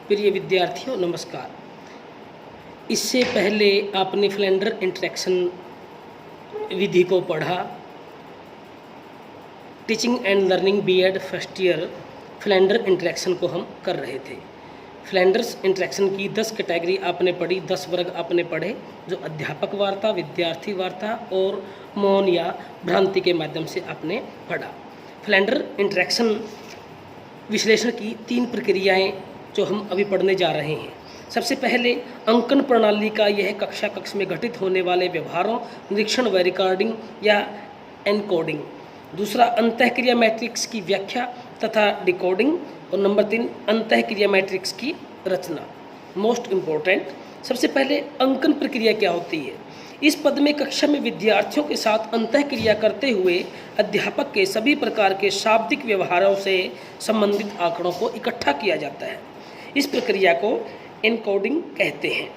प्रिय विद्यार्थियों नमस्कार। इससे पहले आपने फ्लेंडर इंटरेक्शन विधि को पढ़ा। Teaching and learning BEd first year Flanders interaction को हम कर रहे थे। फ्लेंडर्स इंटरेक्शन की 10 कैटेगरी आपने पढ़ी, 10 वर्ग आपने पढ़े, जो अध्यापक वार्ता, विद्यार्थी वार्ता और मौन या भ्रांति के माध्यम से आपने पढ़ा। फ्लेंडर इंटरेक्शन विश्लेषण की 3 प्रक्रियाएं जो हम अभी पढ़ने जा रहे हैं। सबसे पहले अंकन प्रणाली का यह कक्षा कक्ष में घटित होने वाले व्यवहारों, निरीक्षण व रिकॉर्डिंग या एनकोडिंग। दूसरा अंतःक्रिया मैट्रिक्स की व्याख्या तथा डिकोडिंग। और नंबर 3 अंतःक्रिया मैट्रिक्स की रचना। मोस्ट इम्पोर्टेंट, सबसे पहले अंकन प्रक्रिया क्या होती है। इस पद में कक्षा में विद्यार्थियों के साथ अंतःक्रिया करते हुए अध्यापक के सभी प्रकार के शाब्दिक व्यवहारों से संबंधित आंकड़ों को इकट्ठा किया जाता है। इस प्रक्रिया को एनकोडिंग कहते हैं।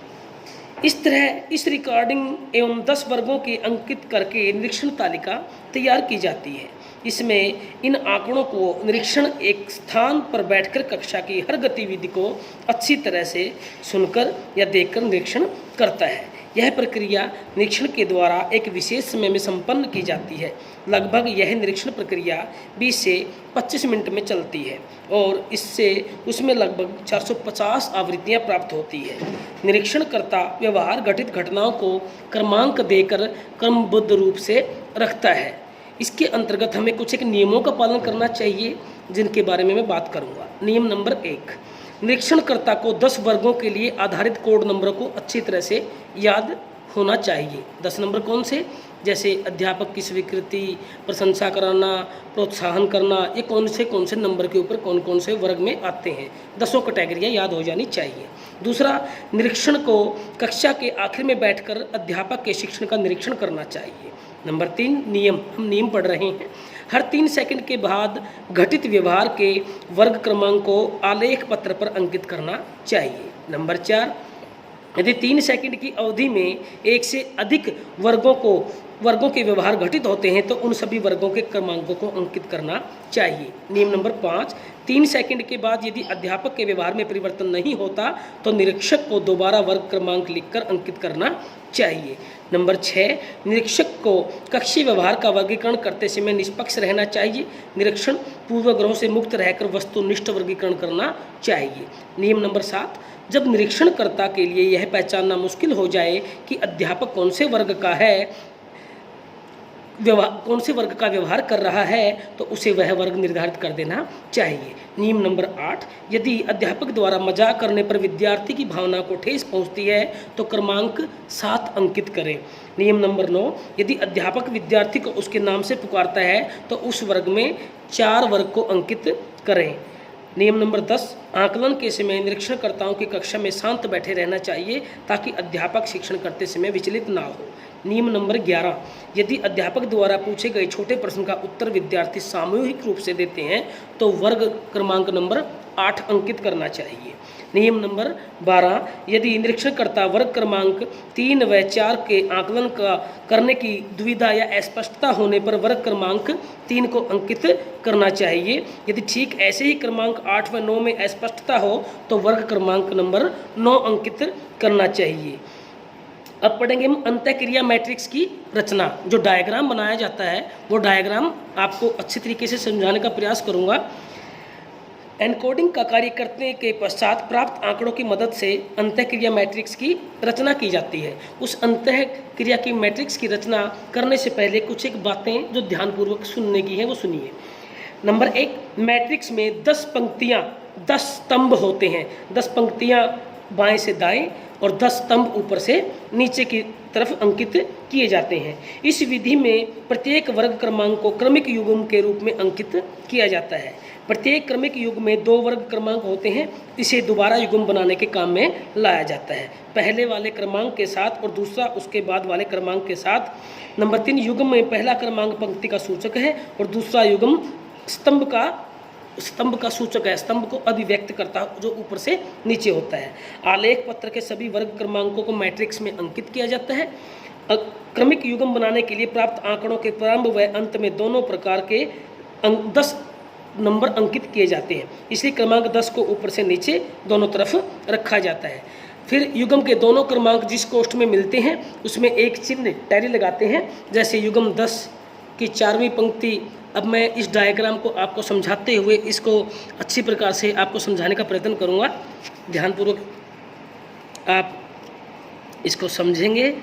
इस तरह इस रिकॉर्डिंग एवं 10 वर्गों के अंकित करके निरीक्षण तालिका तैयार की जाती है। इसमें इन आंकड़ों को निरीक्षण एक स्थान पर बैठकर कक्षा की हर गतिविधि को अच्छी तरह से सुनकर या देखकर निरीक्षण करता है। यह प्रक्रिया निरीक्षण के द्वारा एक विशेष समय में संपन्न की जाती है। लगभग यह निरीक्षण प्रक्रिया 20 से 25 मिनट में चलती है और इससे उसमें लगभग 450 आवृत्तियां प्राप्त होती है। निरीक्षणकर्ता व्यवहार घटित घटनाओं को क्रमांक देकर क्रमबद्ध रूप से रखता है। इसके अंतर्गत हमें कुछ एक नियमों का पालन करना चाहिए, जिनके बारे में मैं बात करूंगा। नियम नंबर 1, निरीक्षणकर्ता को 10 वर्गों के लिए आधारित कोड नंबरों को अच्छी तरह से याद होना चाहिए। 10 नंबर कौन से, जैसे अध्यापक की स्वीकृति, प्रशंसा कराना, प्रोत्साहन करना, ये कौन से नंबर के ऊपर कौन कौन से वर्ग में आते हैं। 10 कैटेगरियाँ याद हो जानी चाहिए। दूसरा, निरीक्षण को कक्षा के आखिर में बैठकर अध्यापक के शिक्षण का निरीक्षण करना चाहिए। नंबर 3 नियम, हम नियम पढ़ रहे हैं। हर 3 सेकंड के बाद घटित व्यवहार के वर्ग क्रमांक को आलेख पत्र पर अंकित करना चाहिए। नंबर 4, यदि 3 सेकंड की अवधि में 1 से अधिक वर्गों के व्यवहार घटित होते हैं तो उन सभी वर्गों के क्रमांकों को अंकित करना चाहिए। नियम नंबर 5, 3 सेकंड के बाद यदि अध्यापक के व्यवहार में परिवर्तन नहीं होता तो निरीक्षक को दोबारा वर्ग क्रमांक लिखकर अंकित करना चाहिए। नंबर 6, निरीक्षक को कक्षीय व्यवहार का वर्गीकरण करते समय निष्पक्ष रहना चाहिए। निरीक्षण पूर्वग्रहों से मुक्त रहकर वस्तुनिष्ठ वर्गीकरण करना चाहिए। नियम नंबर 7, जब निरीक्षणकर्ता के लिए यह पहचानना मुश्किल हो जाए कि अध्यापक कौन से वर्ग का व्यवहार कर रहा है तो उसे वह वर्ग निर्धारित कर देना चाहिए। नियम नंबर 8, यदि अध्यापक द्वारा मजाक करने पर विद्यार्थी की भावना को ठेस पहुंचती है तो क्रमांक 7 अंकित करें। नियम नंबर 9, यदि अध्यापक विद्यार्थी को उसके नाम से पुकारता है तो उस वर्ग में 4 वर्ग को अंकित करें। नियम नंबर 10, आकलन के समय निरीक्षणकर्ताओं की कक्षा में शांत बैठे रहना चाहिए ताकि अध्यापक शिक्षण करते समय विचलित ना हो। नियम नंबर 11, यदि अध्यापक द्वारा पूछे गए छोटे प्रश्न का उत्तर विद्यार्थी सामूहिक रूप से देते हैं तो वर्ग क्रमांक नंबर 8 अंकित करना चाहिए। नियम नंबर 12, यदि निरीक्षणकर्ता वर्ग क्रमांक 3 व 4 के आकलन करने की दुविधा या अस्पष्टता होने पर वर्ग क्रमांक 3 को अंकित करना चाहिए। यदि ठीक ऐसे ही क्रमांक 8 व 9 में अस्पष्टता हो तो वर्ग क्रमांक नंबर 9 अंकित करना चाहिए। अब पढ़ेंगे हम अंतःक्रिया मैट्रिक्स की रचना। जो डायग्राम बनाया जाता है वो डायग्राम आपको अच्छी तरीके से समझाने का प्रयास करूंगा। एनकोडिंग का कार्य करने के पश्चात प्राप्त आंकड़ों की मदद से अंतःक्रिया मैट्रिक्स की रचना की जाती है। उस अंतःक्रिया की मैट्रिक्स की रचना करने से पहले कुछ एक बातें जो ध्यानपूर्वक सुनने की हैं वो सुनिए। नंबर 1, मैट्रिक्स में 10 पंक्तियाँ 10 स्तंभ होते हैं। 10 पंक्तियाँ बाएं से दाएं और 10 स्तंभ ऊपर से नीचे की तरफ अंकित किए जाते हैं। इस विधि में प्रत्येक वर्ग क्रमांक को क्रमिक युग्म के रूप में अंकित किया जाता है। प्रत्येक क्रमिक युग्म में 2 वर्ग क्रमांक होते हैं। इसे दोबारा युग्म बनाने के काम में लाया जाता है, पहले वाले क्रमांक के साथ और दूसरा उसके बाद वाले क्रमांक के साथ। नंबर 3, युग्म में पहला क्रमांक पंक्ति का सूचक है और दूसरा युग्म स्तंभ का सूचक है, स्तंभ को अभिव्यक्त करता है जो ऊपर से नीचे होता है। आलेख पत्र के सभी वर्ग क्रमांकों को मैट्रिक्स में अंकित किया जाता है। क्रमिक युग्म बनाने के लिए प्राप्त आंकड़ों के प्रारंभ व अंत में दोनों प्रकार के 10 नंबर अंकित किए जाते हैं, इसलिए क्रमांक 10 को ऊपर से नीचे दोनों तरफ रखा जाता है। फिर युग्म के दोनों क्रमांक जिस कोष्ठ में मिलते हैं उसमें एक चिन्ह टैली लगाते हैं, जैसे युग्म 10 की 4वीं पंक्ति। अब मैं इस डायग्राम को आपको समझाते हुए इसको अच्छी प्रकार से आपको समझाने का प्रयत्न करूँगा, ध्यानपूर्वक आप इसको समझेंगे